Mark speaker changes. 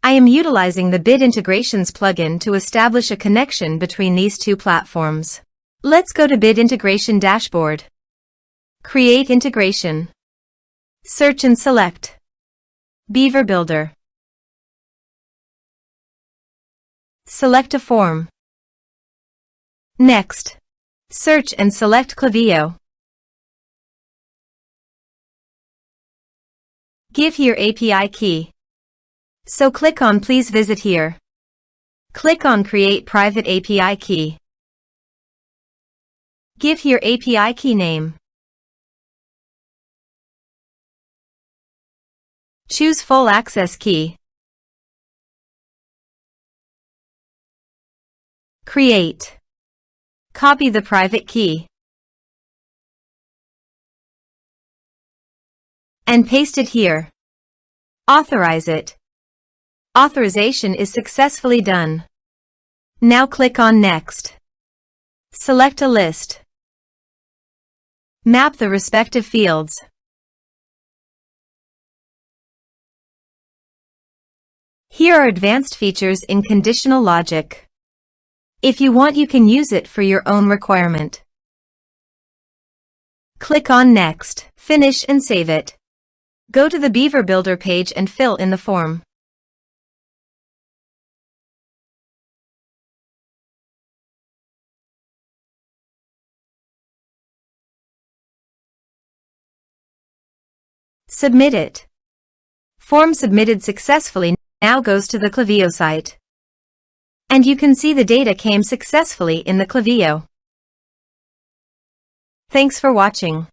Speaker 1: I am utilizing the Bid Integrations plugin to establish a connection between these two platforms. Let's go to Bid Integration Dashboard. Create Integration. Search and select Beaver Builder. Select a form. Next, search and select Klaviyo. Give here API key. So click on Please visit here. Click on Create private API key. Give here API key name. Choose Full Access Key. Create. Copy the private key. And paste it here. Authorize it. Authorization is successfully done. Now click on Next. Select a list. Map the respective fields. Here are advanced features in conditional logic. If you want, you can use it for your own requirement. Click on Next, finish and save it. Go to the Beaver Builder page and fill in the form. Submit it. Form submitted successfully now goes to the Klaviyo site. And you can see the data came successfully in the Klaviyo. Thanks for watching.